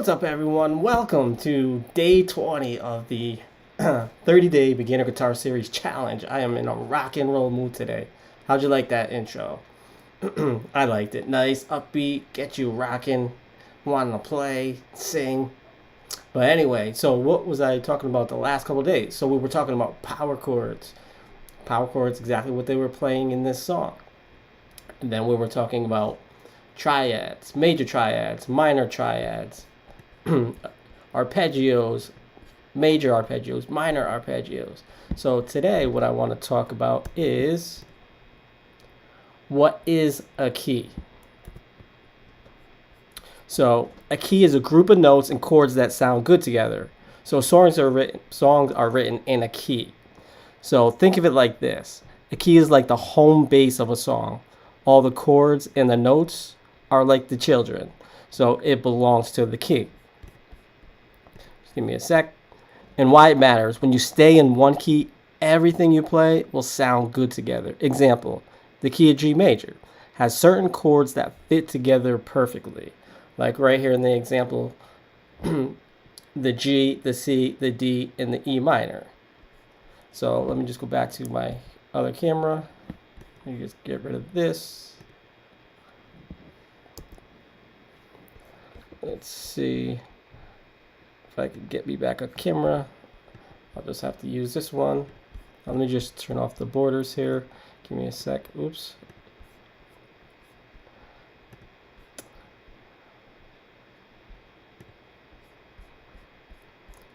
What's up, everyone? Welcome to day 20 of the 30-day beginner guitar series challenge. I am in a rock and roll mood today. How'd you like that intro? I liked it. Nice, upbeat, get you rocking, wanting to play, sing. But anyway, so what was I talking about the last couple of days? So we were talking about power chords. Power chords, exactly what they were playing in this song. And then we were talking about triads, major triads, minor triads, arpeggios, major arpeggios, minor arpeggios. So today what I want to talk about is, what is a key? So a key is a group of notes and chords that sound good together. So songs are written in a key. So think of it like this. A key is like the home base of a song. All the chords and the notes are like the children. So it belongs to the key. Just give me a sec. And why it matters. When you stay in one key everything you play will sound good together. Example, the key of G major has certain chords that fit together perfectly. Like right here in the example, the G, the C, the D, and the E minor. So let me just go back to my other camera. Let me just get rid of this. Let's see if I can get me back a camera. I'll just have to use this one. Let me just turn off the borders here. Give me a sec. Oops.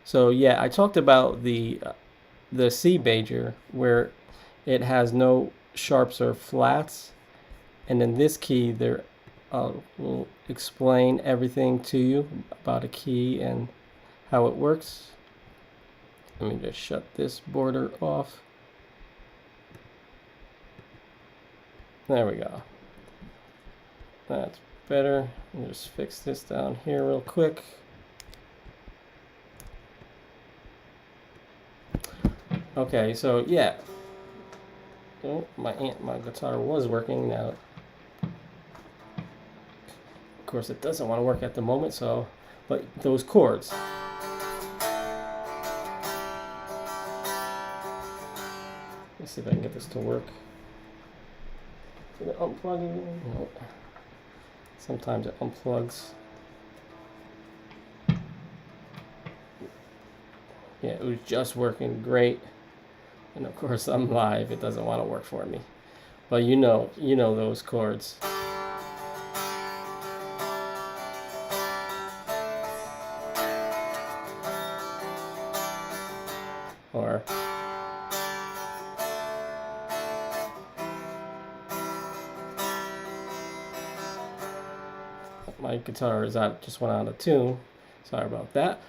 So yeah, I talked about the C major where it has no sharps or flats, and in this key there will explain everything to you about a key and how it works. Let me just shut this border off. There we go. That's better. Let me just fix this down here real quick. Okay, so yeah. Oh, my guitar was working now. Of course, it doesn't want to work at the moment, so, but those chords. Let's see if I can get this to work. Is it unplugging? No. Sometimes it unplugs. Yeah, it was just working great. And of course, I'm live. It doesn't want to work for me. But you know those chords. Or my guitar is out, just went out of tune. Sorry about that.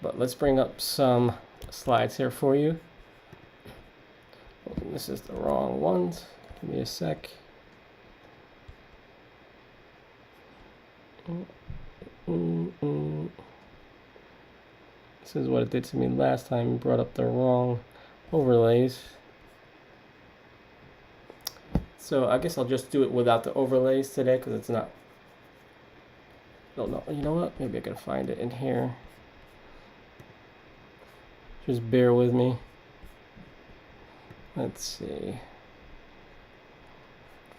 But let's bring up some slides here for you. Oh, this is the wrong ones. Give me a sec. This is what it did to me last time. Brought up the wrong overlays. So I guess I'll just do it without the overlays today because it's not. No, you know what? Maybe I can find it in here. Just bear with me. Let's see.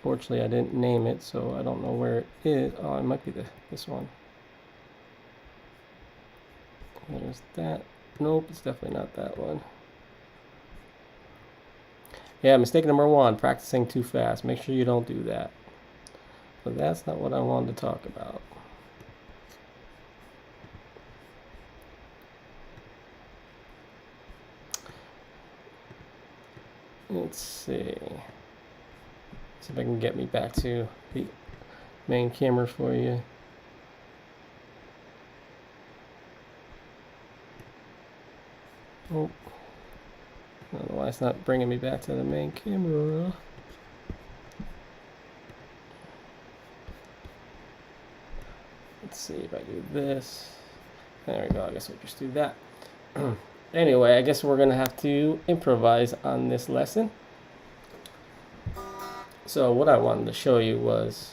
Fortunately, I didn't name it, so I don't know where it is. Oh, it might be this one. There's that. Nope, it's definitely not that one. Yeah, mistake number 1, practicing too fast. Make sure you don't do that. But that's not what I wanted to talk about. Let's see. See if I can get me back to the main camera for you. Oh. I don't know why it's not bringing me back to the main camera. Let's see if I do this. There we go. I guess we'll just do that. Anyway, I guess we're going to have to improvise on this lesson. So what I wanted to show you was,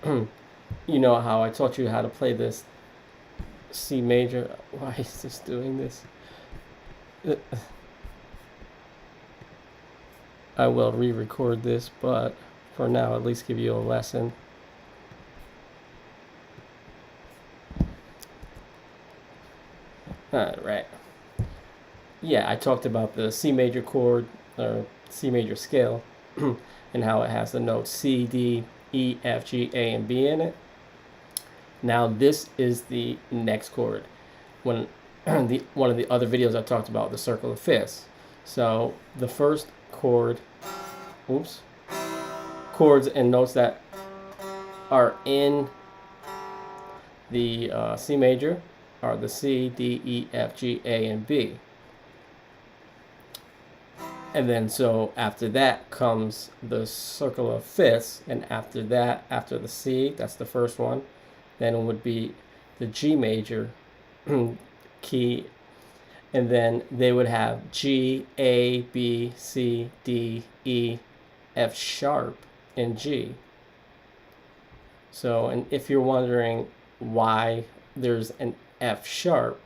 you know how I taught you how to play this C major. Why is this doing this? I will re-record this, but for now, at least give you a lesson. Alright. Yeah, I talked about the C major chord, or C major scale, and how it has the notes C, D, E, F, G, A, and B in it. Now this is the next chord. When one of the other videos I talked about the circle of fifths. So the first chord, chords and notes that are in the C major are the C, D, E, F, G, A, and B. And then so after that comes the circle of fifths, and after that, after the C, that's the first one, then it would be the G major key, and then they would have G, A, B, C, D, E, F sharp, and G. So, and if you're wondering why there's an F sharp,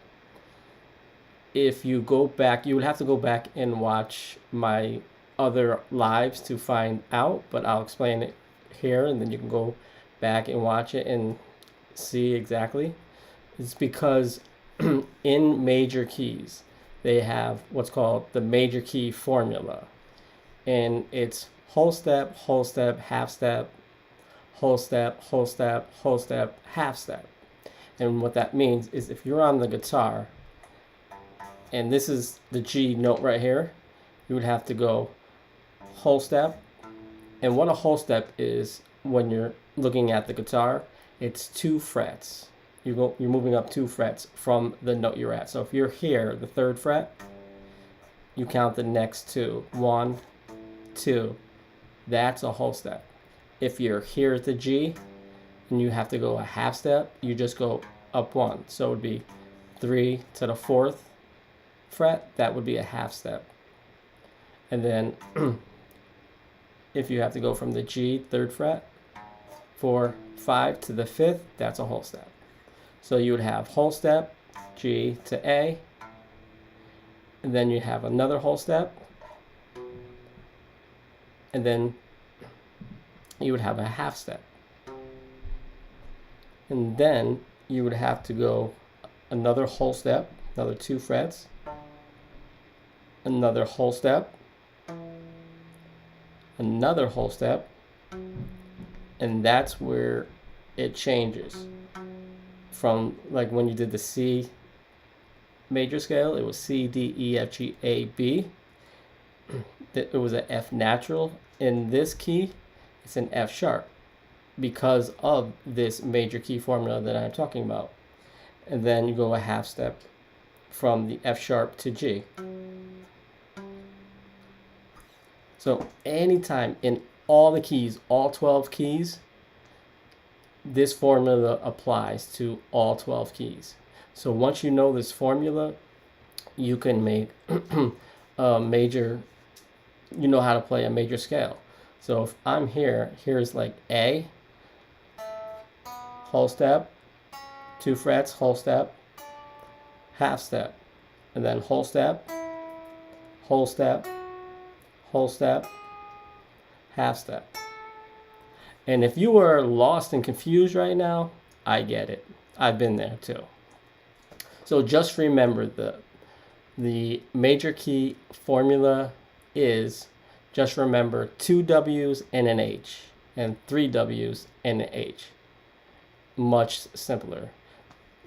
if you go back, you would have to go back and watch my other lives to find out, but I'll explain it here, and then you can go back and watch it and see exactly. It's because in major keys, they have what's called the major key formula. And it's whole step, half step, whole step, whole step, whole step, half step. And what that means is if you're on the guitar, and this is the G note right here, you would have to go whole step. And what a whole step is, when you're looking at the guitar, it's 2 frets. You're moving up 2 frets from the note you're at. So if you're here, the 3rd fret, you count the next 2. 1, 2. That's a whole step. If you're here at the G and you have to go a half step, you just go up 1. So it would be 3 to the 4th fret. That would be a half step. And then if you have to go from the G, 3rd fret, 4, 5 to the 5th, that's a whole step. So you would have whole step, G to A, and then you have another whole step, and then you would have a half step. And then you would have to go another whole step, another 2 frets, another whole step, another whole step, and that's where it changes. From like when you did the C major scale, it was C, D, E, F, G, A, B. It was an F natural. In this key, it's an F sharp because of this major key formula that I'm talking about. And then you go a half step from the F sharp to G. So anytime in all the keys, all 12 keys, this formula applies to all 12 keys. So once you know this formula, you can make a major, you know how to play a major scale. So if I'm here, here's like A, whole step, 2 frets, whole step, half step, and then whole step, whole step, whole step, half step. And if you are lost and confused right now, I get it. I've been there too. So just remember the major key formula is, just remember 2 W's and an H and 3 W's and an H. Much simpler.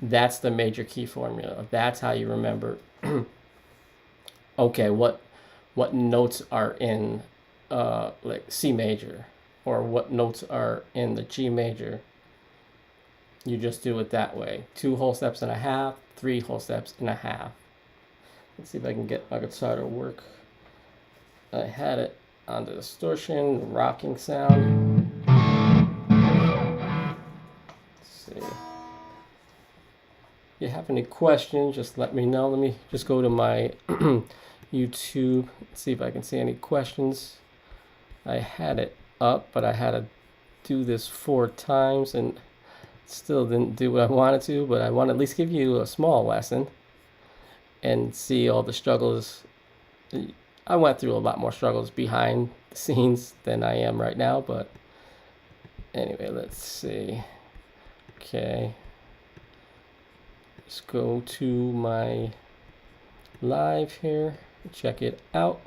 That's the major key formula. That's how you remember, okay, what notes are in like C major, or what notes are in the G major. You just do it that way. 2 whole steps and a half, 3 whole steps and a half. Let's see if I can get my guitar to work. I had it on the distortion, rocking sound. Let's see. If you have any questions, just let me know. Let me just go to my YouTube, see if I can see any questions. I had it up, but I had to do this 4 times and still didn't do what I wanted to, but I want to at least give you a small lesson and see all the struggles. I went through a lot more struggles behind the scenes than I am right now, but anyway, let's see. Okay, let's go to my live here, check it out.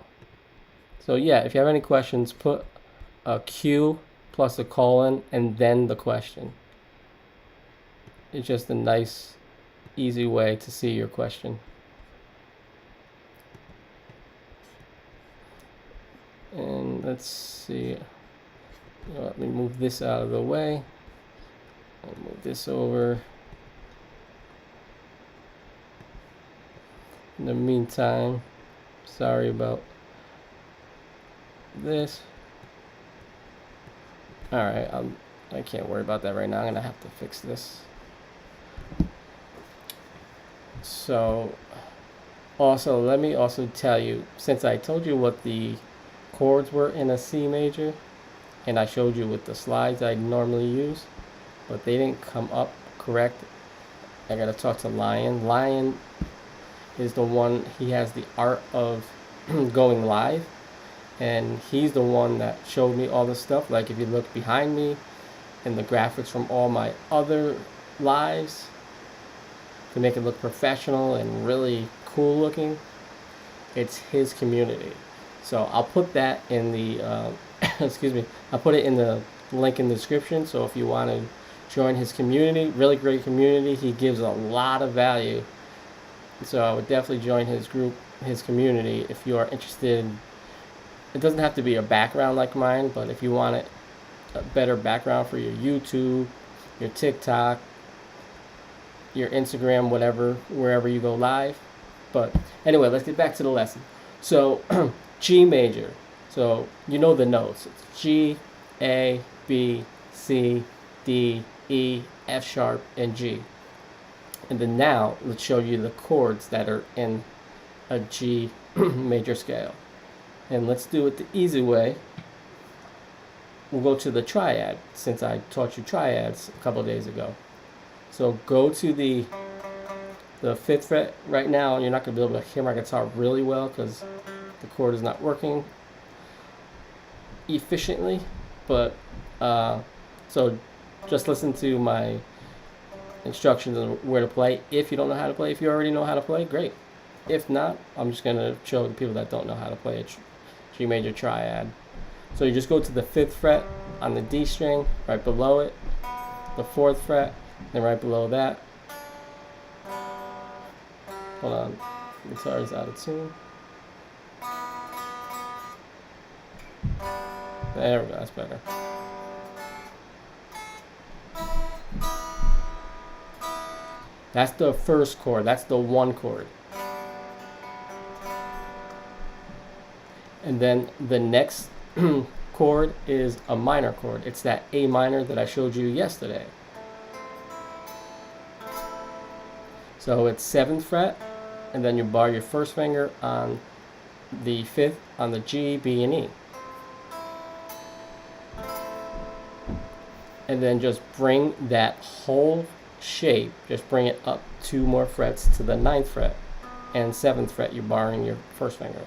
So yeah, if you have any questions, put a Q plus a colon and then the question. It's just a nice, easy way to see your question. And let's see. Let me move this out of the way. I'll move this over. In the meantime, sorry about this. Alright, I can't worry about that right now. I'm gonna have to fix this. So Also, let me also tell you, since I told you what the chords were in a C major, and I showed you with the slides I normally use, but they didn't come up correct. I gotta talk to Lion. Lion is the one, he has the art of going live, and he's the one that showed me all this stuff. Like if you look behind me and the graphics from all my other lives to make it look professional and really cool looking, it's his community. So I'll put that in the excuse me, I'll put it in the link in the description. So if you want to join his community, really great community, he gives a lot of value. So I would definitely join his group, his community, if you are interested. It doesn't have to be a background like mine, but if you want a better background for your YouTube, your TikTok, your Instagram, whatever, wherever you go live. But anyway, let's get back to the lesson. So G major. So you know the notes. It's G, A, B, C, D, E, F sharp, and G. And then now let's show you the chords that are in a G major scale. And let's do it the easy way. We'll go to the triad, since I taught you triads a couple of days ago. So go to the 5th fret. Right now you're not going to be able to hear my guitar really well because the chord is not working efficiently, but so just listen to my instructions on where to play. If you don't know how to play, if you already know how to play, great. If not, I'm just going to show the people that don't know how to play a G major triad. So you just go to the 5th fret on the D string, right below it, the 4th fret, then right below that. Hold on, the guitar is out of tune. There we go, that's better. That's the first chord, that's the 1 chord. And then the next chord is a minor chord. It's that A minor that I showed you yesterday. So it's 7th fret, and then you bar your first finger on the 5th on the G, B, and E. And then just bring that whole shape, just bring it up 2 more frets to the 9th fret, and 7th fret you're barring your first finger.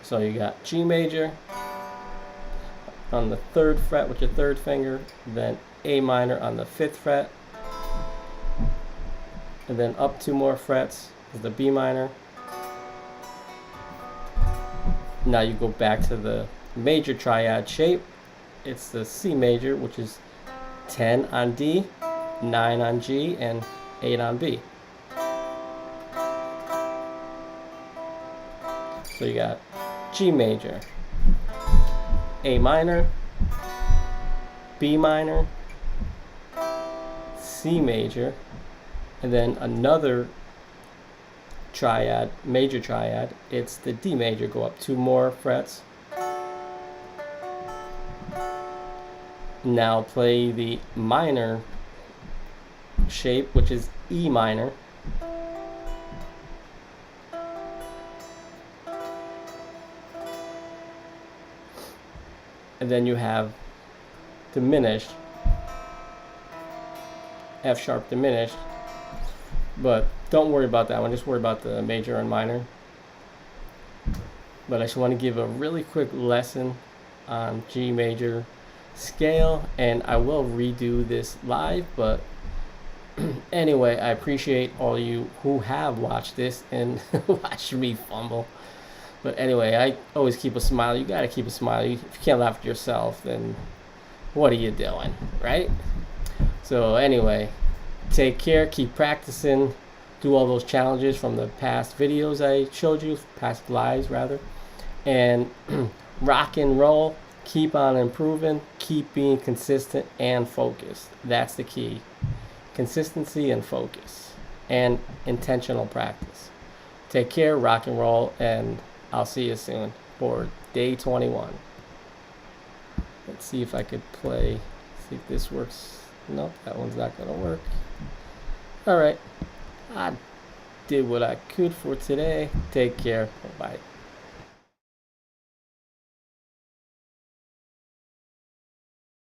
So you got G major on the 3rd fret with your 3rd finger, then A minor on the 5th fret, and then up 2 more frets is the B minor. Now you go back to the major triad shape. It's the C major, which is 10 on D, 9 on G, and 8 on B. So you got G major, A minor, B minor, C major, and then another triad, major triad, it's the D major, go up 2 more frets. Now play the minor shape, which is E minor. And then you have diminished, F sharp diminished, but don't worry about that one, just worry about the major and minor. But I just want to give a really quick lesson on G major scale, and I will redo this live, but anyway, I appreciate all you who have watched this and watched me fumble. But anyway, I always keep a smile. You gotta keep a smile. If you can't laugh at yourself, then what are you doing, right? So anyway, take care, keep practicing, do all those challenges from the past videos I showed you, past lives rather, and rock and roll, keep on improving, keep being consistent and focused. That's the key. Consistency and focus and intentional practice. Take care, rock and roll, and I'll see you soon for day 21. Let's see if I could play, see if this works. Nope, that one's not gonna work. Alright. I did what I could for today. Take care. Bye.